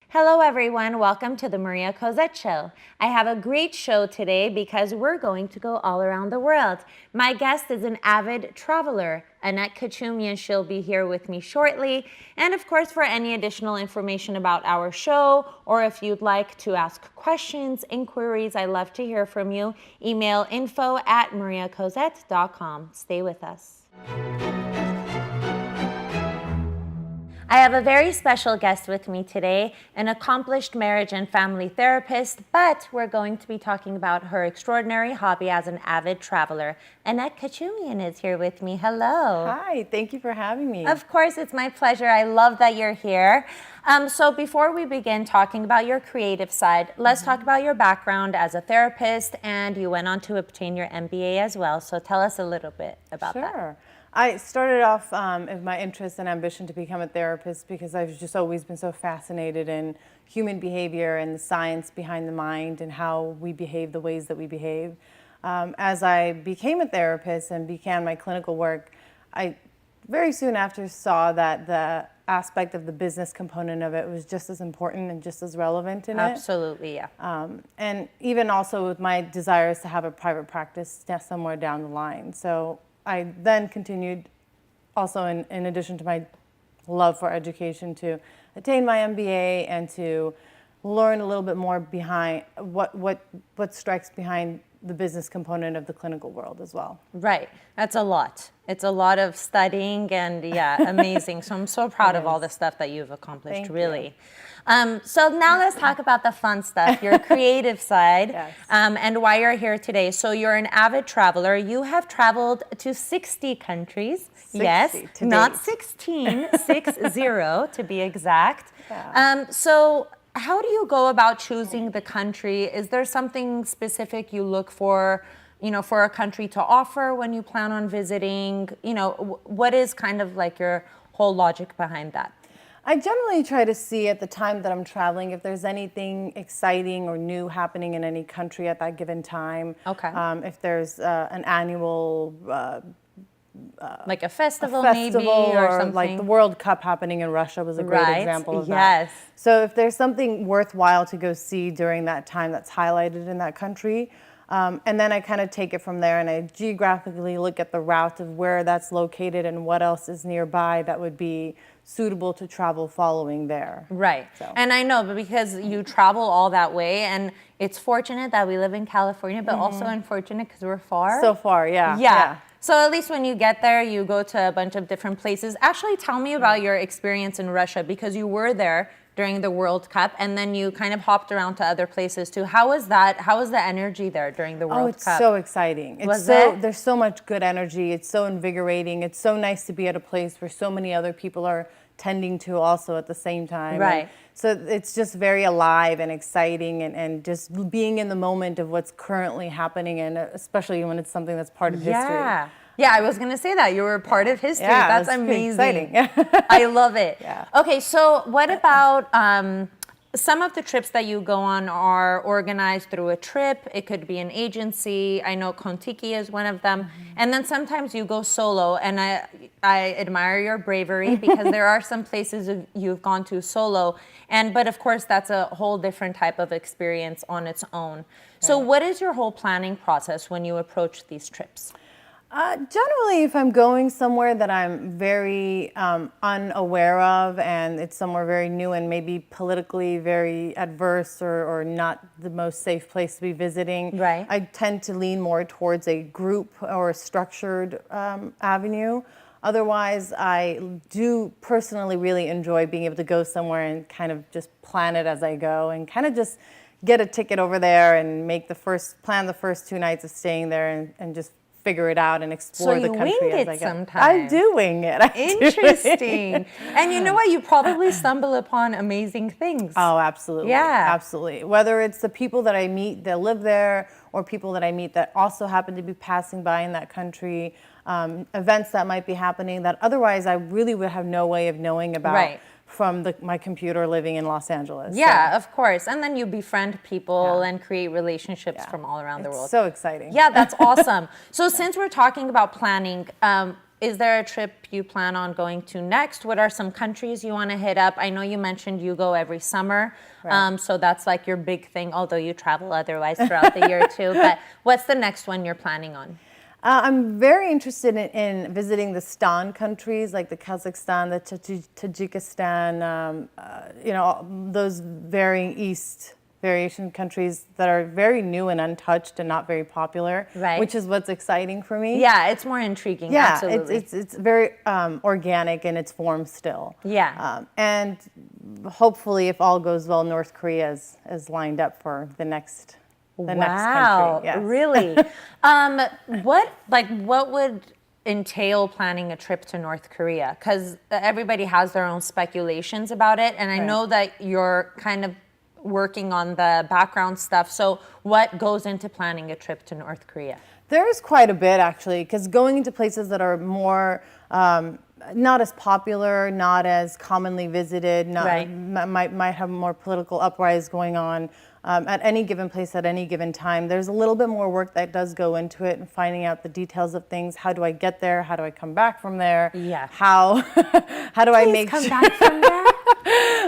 Hello everyone, welcome to the Maria Cozette Show. I have a great show today because we're going to go all around the world. My guest is an avid traveler, Anet Khechoumian. She'll be here with me shortly. And of course, for any additional information about our show, or if you'd like to ask questions, inquiries, I love to hear from you. Email info@mariacozette.com. Stay with us. I have a very special guest with me today, an accomplished marriage and family therapist, but we're going to be talking about her extraordinary hobby as an avid traveler. Anet Khechoumian is here with me. Hello. Hi, thank you for having me. Of course, it's my pleasure. I love that you're here. So before we begin talking about your creative side, let's talk about your background as a therapist, and you went on to obtain your MBA as well. So tell us a little bit about that. Sure. I started off with my interest and ambition to become a therapist because I've just always been so fascinated in human behavior and the science behind the mind and how we behave the ways that we behave. As I became a therapist and began my clinical work, I very soon after saw that the aspect of the business component of it was just as important and just as relevant in it. Absolutely, yeah. And even also with my desires to have a private practice somewhere down the line. So I then continued also in addition to my love for education to attain my MBA and to learn a little bit more behind what strikes behind the business component of the clinical world as well. Right. That's a lot. It's a lot of studying and yeah, amazing. So I'm so proud of all the stuff that you've accomplished, Thank really. you. So now let's talk about the fun stuff, your creative side, Yes. And why you're here today. So you're an avid traveler. You have traveled to 60 countries. 60 yes, to not date. 16, 60 to be exact. Yeah. So how do you go about choosing the country? Is there something specific you look for, for a country to offer when you plan on visiting? What is kind of like your whole logic behind that? I generally try to see at the time that I'm traveling if there's anything exciting or new happening in any country at that given time. Okay. If there's an annual like a festival festival maybe or something. Like the World Cup happening in Russia was a great Right. example of Yes. that. So if there's something worthwhile to go see during that time that's highlighted in that country, and then I kind of take it from there and I geographically look at the route of where that's located and what else is nearby that would be suitable to travel following there. Right. So. And I know, but because you travel all that way, and it's fortunate that we live in California, but also unfortunate because we're far. So far, yeah. Yeah. So at least when you get there, you go to a bunch of different places. Actually, tell me about your experience in Russia, because you were there during the World Cup, and then you kind of hopped around to other places too. How was that? How was the energy there during the World Cup? Oh, it's so exciting. There's so much good energy. It's so invigorating. It's so nice to be at a place where so many other people are tending to also at the same time. Right. And so it's just very alive and exciting and just being in the moment of what's currently happening, and especially when it's something that's part of history. Yeah, I was going to say that. You were part of history. Yeah, that's amazing. exciting. I love it. Yeah. Okay, so what about some of the trips that you go on are organized through a trip. It could be an agency. I know Kontiki is one of them. And then sometimes you go solo, and I admire your bravery because there are some places you've gone to solo. But of course, that's a whole different type of experience on its own. So what is your whole planning process when you approach these trips? Generally, if I'm going somewhere that I'm very unaware of and it's somewhere very new and maybe politically very adverse or not the most safe place to be visiting, right. I tend to lean more towards a group or a structured avenue. Otherwise, I do personally really enjoy being able to go somewhere and kind of just plan it as I go and kind of just get a ticket over there and plan the first 2 nights of staying there and just figure it out and explore the country as I go. Sometimes. I do wing it. Interesting. And you know what? You probably stumble upon amazing things. Oh, absolutely. Yeah. Absolutely. Whether it's the people that I meet that live there or people that I meet that also happen to be passing by in that country, events that might be happening that otherwise I really would have no way of knowing about. Right. From my computer living in Los Angeles. Yeah, So, of course. And then you befriend people Yeah. and create relationships yeah. from all around the It's world. so exciting. Yeah, that's awesome. So since we're talking about planning, is there a trip you plan on going to next? What are some countries you want to hit up? I know you mentioned you go every summer, Right. so that's like your big thing, although you travel otherwise throughout the year too. But what's the next one you're planning on? I'm very interested in visiting the Stan countries, like the Kazakhstan, the Tajikistan, those varying East variation countries that are very new and untouched and not very popular, Right. which is what's exciting for me. Yeah, it's more intriguing. Yeah, Absolutely. it's very organic in its form still. Yeah. And hopefully, if all goes well, North Korea is lined up for the next country. Yes. Really? What would entail planning a trip to North Korea? Because everybody has their own speculations about it, and I know that you're kind of working on the background stuff. So what goes into planning a trip to North Korea? There's quite a bit actually, because going into places that are more not as popular, not as commonly visited, might have more political uprise going on at any given place at any given time. There's a little bit more work that does go into it and finding out the details of things. How do I get there? How do I come back from there? Yeah. How do I make come back from there?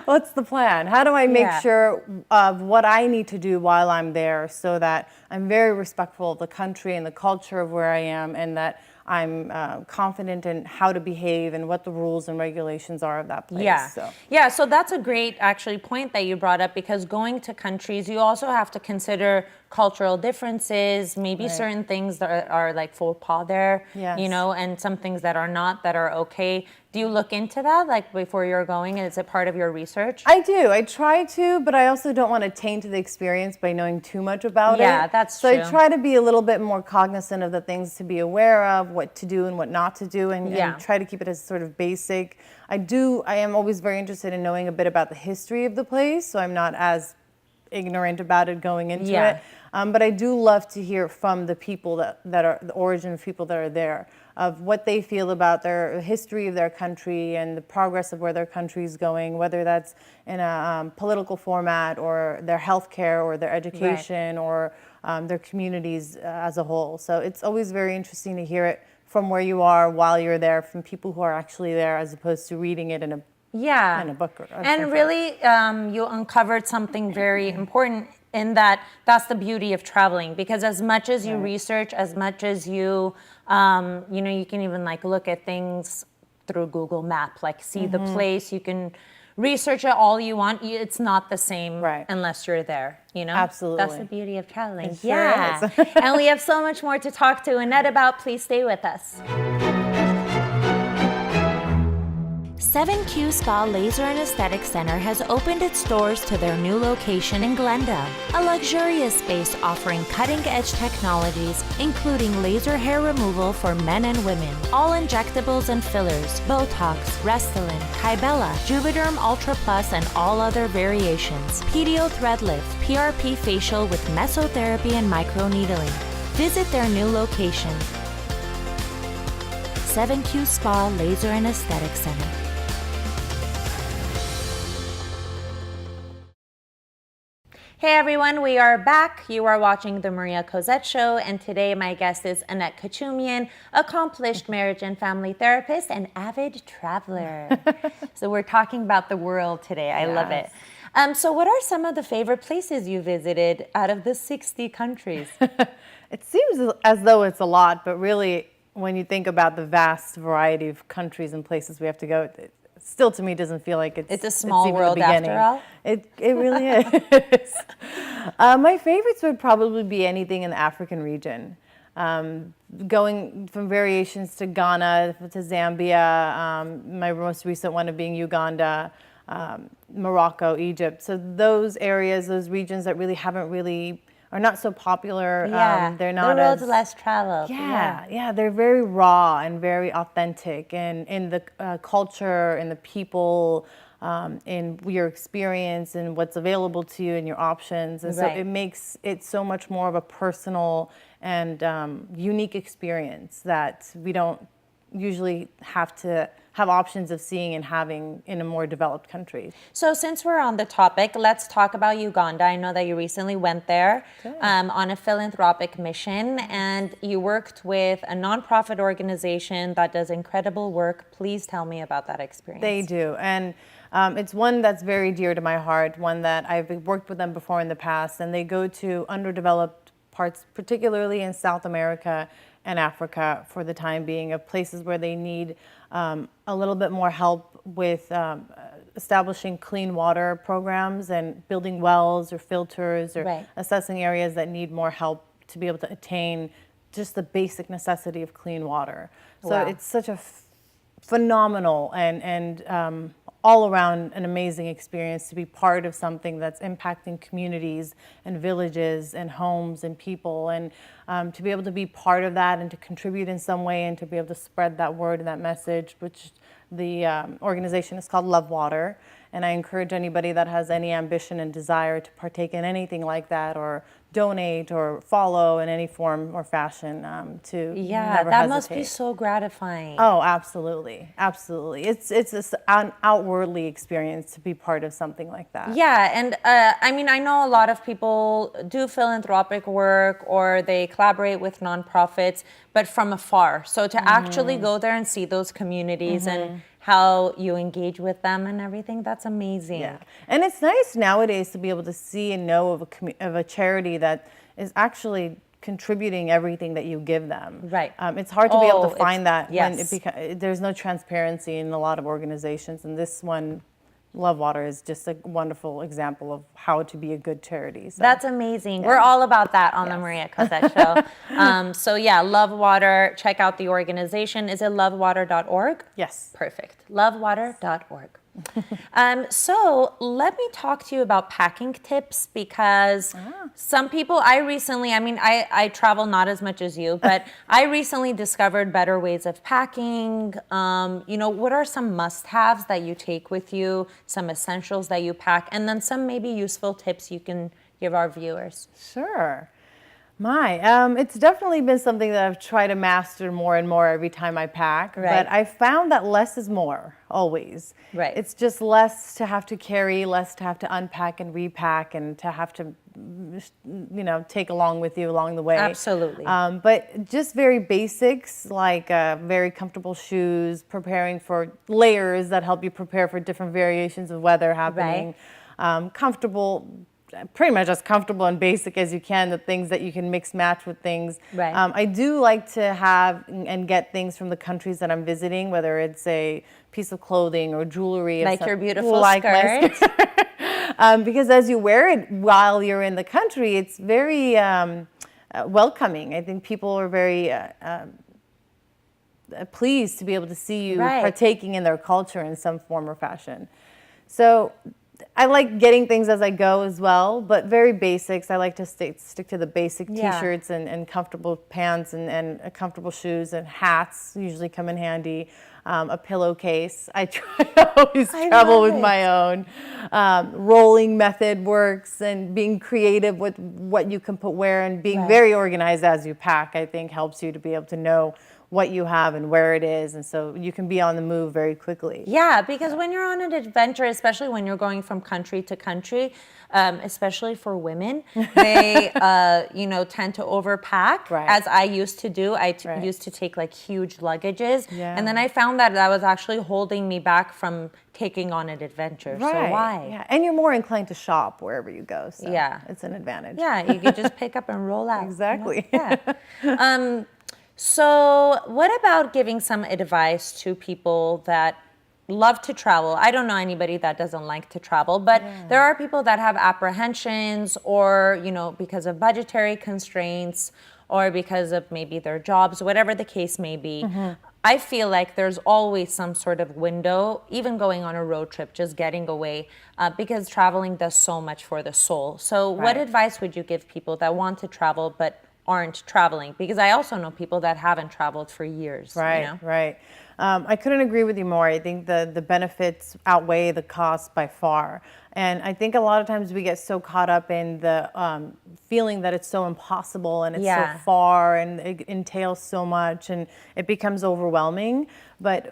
What's the plan? How do I make Yeah. sure of what I need to do while I'm there so that I'm very respectful of the country and the culture of where I am, and that I'm confident in how to behave and what the rules and regulations are of that place. Yeah, so that's a great actually point that you brought up, because going to countries, you also have to consider cultural differences, maybe certain things that are like faux pas there, Yes. and some things that are not, that are okay. Do you look into that like before you're going, and is it part of your research? I do. I try to, but I also don't want to taint the experience by knowing too much about it. Yeah, that's so true. I try to be a little bit more cognizant of the things to be aware of, what to do and what not to do, and try to keep it as sort of basic. I am always very interested in knowing a bit about the history of the place, so I'm not as ignorant about it going into it. But I do love to hear from the people that are the origin of people that are there, of what they feel about their history of their country and the progress of where their country is going, whether that's in a political format or their healthcare or their education or their communities as a whole. So it's always very interesting to hear it from where you are while you're there, from people who are actually there, as opposed to reading it in a book. And really, you uncovered something very important in that's the beauty of traveling, because as much as you research, as much as you, you can even like look at things through Google Map, like see the place, you can research it all you want. It's not the same unless you're there, Absolutely. That's the beauty of traveling. It sure is. And we have so much more to talk to Anet about. Please stay with us. 7Q Spa Laser and Aesthetic Center has opened its doors to their new location in Glendale, a luxurious space offering cutting-edge technologies, including laser hair removal for men and women, all injectables and fillers, Botox, Restylane, Kybella, Juvederm Ultra Plus, and all other variations, PDO thread lift, PRP facial with mesotherapy and microneedling. Visit their new location, 7Q Spa Laser and Aesthetic Center. Hey everyone, we are back. You are watching The Maria Cozette Show, and today my guest is Anet Khechoumian, accomplished marriage and family therapist and avid traveler. So we're talking about the world today. I love it. So what are some of the favorite places you visited out of the 60 countries? It seems as though it's a lot, but really, when you think about the vast variety of countries and places we have to go, still to me doesn't feel like it's a small even world the beginning. after all. It really is. My favorites would probably be anything in the African region. Going from variations to Ghana, to Zambia, my most recent one of being Uganda, Morocco, Egypt. So those areas, those regions that really are not so popular. They're not the road's less traveled. They're very raw and very authentic, and in the culture and the people, in your experience and what's available to you and your options. And so Right. it makes it so much more of a personal and unique experience that we don't usually have to have options of seeing and having in a more developed country. So since we're on the topic, let's talk about Uganda. I know that you recently went there on a philanthropic mission, and you worked with a nonprofit organization that does incredible work. Please tell me about that experience. They do, and it's one that's very dear to my heart, one that I've worked with them before in the past, and they go to underdeveloped parts, particularly in South America and Africa for the time being, of places where they need a little bit more help with establishing clean water programs and building wells or filters or Right. assessing areas that need more help to be able to attain just the basic necessity of clean water. So Wow. it's such a phenomenal and all around an amazing experience to be part of something that's impacting communities and villages and homes and people, and to be able to be part of that and to contribute in some way and to be able to spread that word and that message, which the organization is called Love Water. And I encourage anybody that has any ambition and desire to partake in anything like that or donate or follow in any form or fashion to Yeah, never that must be hesitate. so gratifying. Oh, absolutely, absolutely. It's an outwardly experience to be part of something like that. Yeah, and I mean, I know a lot of people do philanthropic work or they collaborate with nonprofits, but from afar. So to actually go there and see those communities and how you engage with them and everything, that's amazing. Yeah, and it's nice nowadays to be able to see and know of a charity that is actually contributing everything that you give them. Right. It's hard to be able Oh, to find that when yes. there's no transparency in a lot of organizations, and this one, Love Water, is just a wonderful example of how to be a good charity. So. That's amazing. We're all about that on the Maria Cozette Show. So yeah, Love Water, check out the organization. Is it lovewater.org? Yes. Perfect. Lovewater.org. So let me talk to you about packing tips, because some people, I travel not as much as you, but I recently discovered better ways of packing. What are some must-haves that you take with you, some essentials that you pack, and then some maybe useful tips you can give our viewers? Sure. It's definitely been something that I've tried to master more and more every time I pack. Right. But I found that less is more, always. Right. It's just less to have to carry, less to have to unpack and repack, and to have to, take along with you along the way. Absolutely. But just very basics, like very comfortable shoes, preparing for layers that help you prepare for different variations of weather happening. Pretty much as comfortable and basic as you can, the things that you can mix match with things. Right. I do like to have and get things from the countries that I'm visiting, whether it's a piece of clothing or jewelry. Like your beautiful my skirt. because as you wear it while you're in the country, it's very welcoming. I think people are very pleased to be able to see you Right. partaking in their culture in some form or fashion. So I like getting things as I go as well, but very basics. I like to stick to the basic Yeah. t-shirts and comfortable pants and comfortable shoes, and hats usually come in handy. A pillowcase. I try to always travel with my own. Rolling method works, and being creative with what you can put where, and being Right. very organized as you pack, I think helps you to be able to know what you have and where it is, and so you can be on the move very quickly. Yeah, because when you're on an adventure, especially when you're going from country to country, especially for women, they, tend to overpack, Right. as I used to do. I Right. used to take like huge luggages, Yeah. and then I found that was actually holding me back from taking on an adventure. Right. So why? Yeah, and you're more inclined to shop wherever you go. So Yeah. it's an advantage. Yeah, you could just pick up and roll out. Exactly. Yeah. So what about giving some advice to people that love to travel? I don't know anybody that doesn't like to travel, but there are people that have apprehensions, or, because of budgetary constraints, or because of maybe their jobs, whatever the case may be. I feel like there's always some sort of window, even going on a road trip, just getting away, because traveling does so much for the soul. So what Right. advice would you give people that want to travel but aren't traveling? Because I also know people that haven't traveled for years. Right, right. I couldn't agree with you more. I think the benefits outweigh the costs by far. And I think a lot of times we get so caught up in the feeling that it's so impossible and it's so far and it entails so much and it becomes overwhelming. But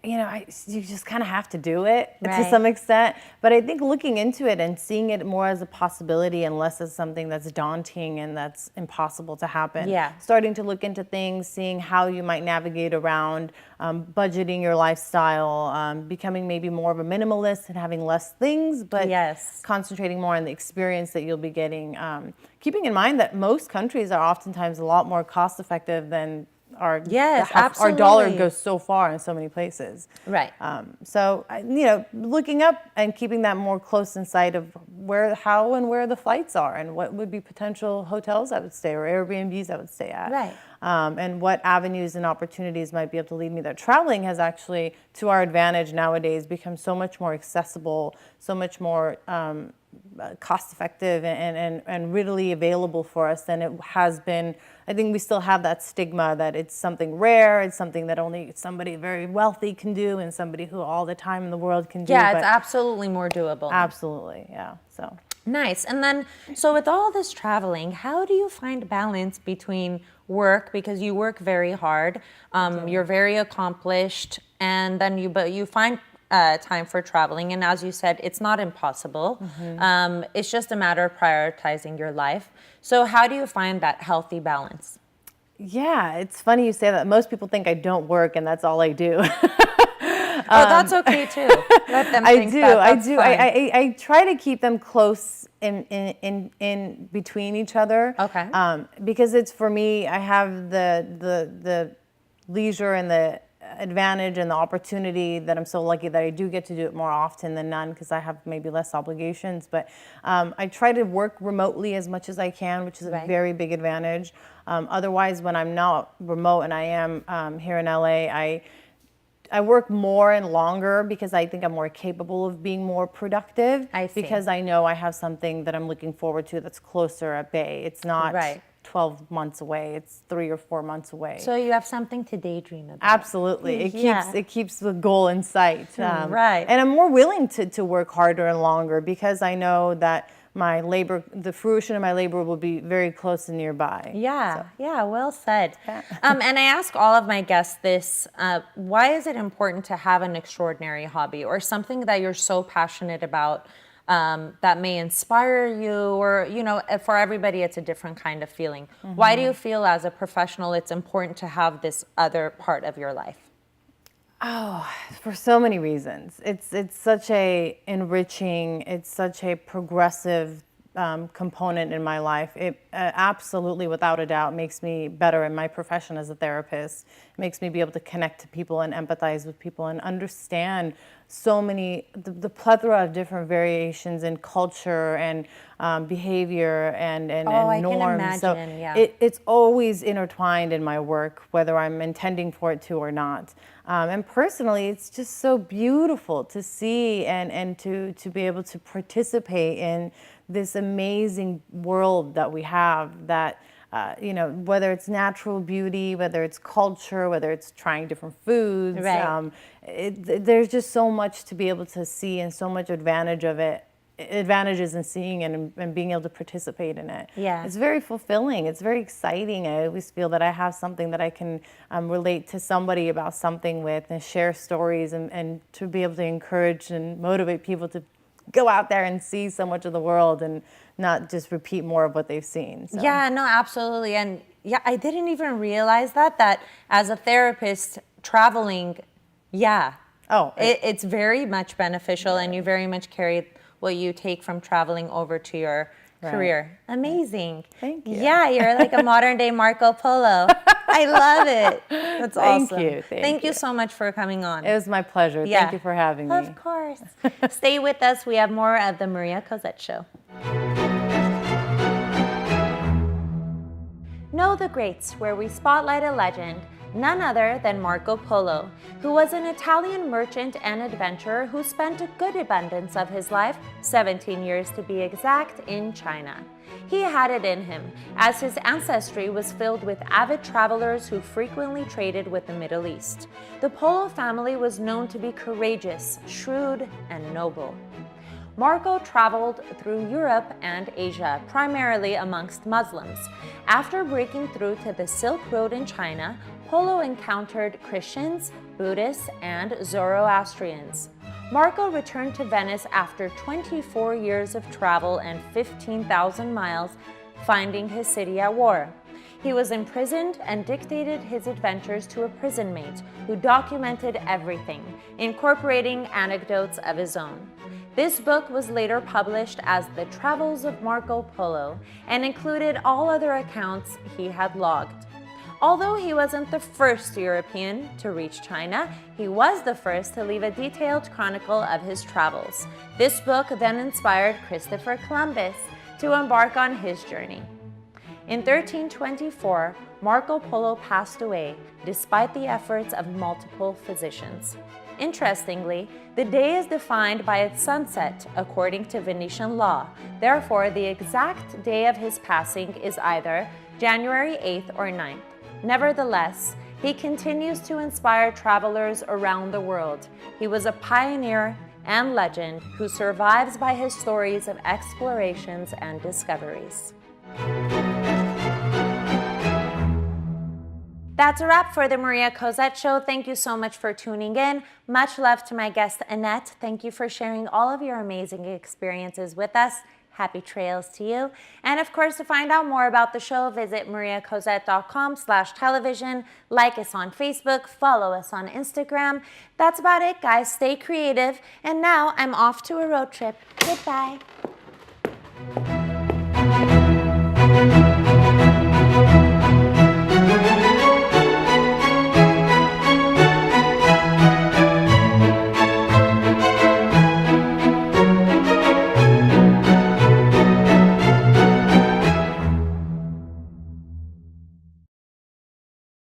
you just kind of have to do it to some extent. But I think looking into it and seeing it more as a possibility and less as something that's daunting and that's impossible to happen. Starting to look into things, seeing how you might navigate around, budgeting your lifestyle, becoming maybe more of a minimalist and having less things, but concentrating more on the experience that you'll be getting. Keeping in mind that most countries are oftentimes a lot more cost effective than our dollar goes so far in so many places. So looking up and keeping that more close in sight of how and where the flights are and what would be potential hotels I would stay or Airbnbs I would stay at. And what avenues and opportunities might be able to lead me there. Traveling has actually, to our advantage nowadays, become so much more accessible, so much more cost effective and readily available for us than it has been. I think we still have that stigma that it's something rare, it's something that only somebody very wealthy can do and somebody who all the time in the world can do. It's absolutely more doable. Absolutely, so. Nice. And then, so with all this traveling, how do you find balance between work, because you work very hard, you're very accomplished, and then you find time for traveling, and as you said, it's not impossible. It's just a matter of prioritizing your life. So how do you find that healthy balance? Yeah, it's funny you say that. Most people think I don't work and that's all I do. That's okay too. Let them think that's fine. I try to keep them close in between each other. Because it's, for me, I have the leisure and the advantage and the opportunity that I'm so lucky that I do get to do it more often than none because I have maybe less obligations. But I try to work remotely as much as I can, which is a very big advantage. Otherwise, when I'm not remote and I am here in LA, I work more and longer because I think I'm more capable of being more productive. Because I know I have something that I'm looking forward to that's closer at bay. It's not 12 months away. It's 3 or 4 months away. So you have something to daydream about. Absolutely. It keeps the goal in sight. And I'm more willing to work harder and longer because I know that the fruition of my labor will be very close and nearby. Well said. And I ask all of my guests this, why is it important to have an extraordinary hobby or something that you're so passionate about that may inspire you, or, for everybody, it's a different kind of feeling. Why do you feel as a professional it's important to have this other part of your life? Oh, for so many reasons. It's such a enriching, it's such a progressive component in my life. It absolutely, without a doubt, makes me better in my profession as a therapist. It makes me be able to connect to people and empathize with people and understand so many, the plethora of different variations in culture and behavior and I norms. Can imagine, so it's always intertwined in my work, whether I'm intending for it to or not. And personally, it's just so beautiful to see and to be able to participate in this amazing world that we have that, whether it's natural beauty, whether it's culture, whether it's trying different foods, there's just so much to be able to see and so much advantages in seeing it and being able to participate in it. It's very fulfilling. It's very exciting. I always feel that I have something that I can relate to somebody about something with and share stories and to be able to encourage and motivate people to go out there and see so much of the world and not just repeat more of what they've seen. So. No, absolutely. And I didn't even realize that as a therapist, traveling, it's very much beneficial and you very much carry what you take from traveling over to your career. Amazing. Thank you. You're like a modern day Marco Polo. I love it. That's awesome. Thank you. Thank you so much for coming on. It was my pleasure. Thank you for having me. Of course. Stay with us. We have more of the Maria Cozette Show. Know the Greats, where we spotlight a legend, none other than Marco Polo, who was an Italian merchant and adventurer who spent a good abundance of his life, 17 years to be exact, in China. He had it in him, as his ancestry was filled with avid travelers who frequently traded with the Middle East. The Polo family was known to be courageous, shrewd, and noble. Marco traveled through Europe and Asia, primarily amongst Muslims. After breaking through to the Silk Road in China, Polo encountered Christians, Buddhists, and Zoroastrians. Marco returned to Venice after 24 years of travel and 15,000 miles, finding his city at war. He was imprisoned and dictated his adventures to a prison mate who documented everything, incorporating anecdotes of his own. This book was later published as The Travels of Marco Polo and included all other accounts he had logged. Although he wasn't the first European to reach China, he was the first to leave a detailed chronicle of his travels. This book then inspired Christopher Columbus to embark on his journey. In 1324, Marco Polo passed away despite the efforts of multiple physicians. Interestingly, the day is defined by its sunset according to Venetian law. Therefore, the exact day of his passing is either January 8th or 9th. Nevertheless, he continues to inspire travelers around the world. He was a pioneer and legend who survives by his stories of explorations and discoveries. That's a wrap for the Maria Cozette Show. Thank you so much for tuning in. Much love to my guest, Anet. Thank you for sharing all of your amazing experiences with us. Happy trails to you. And of course, to find out more about the show, visit mariacozette.com/television. Like us on Facebook, follow us on Instagram. That's about it, guys. Stay creative. And now I'm off to a road trip. Goodbye.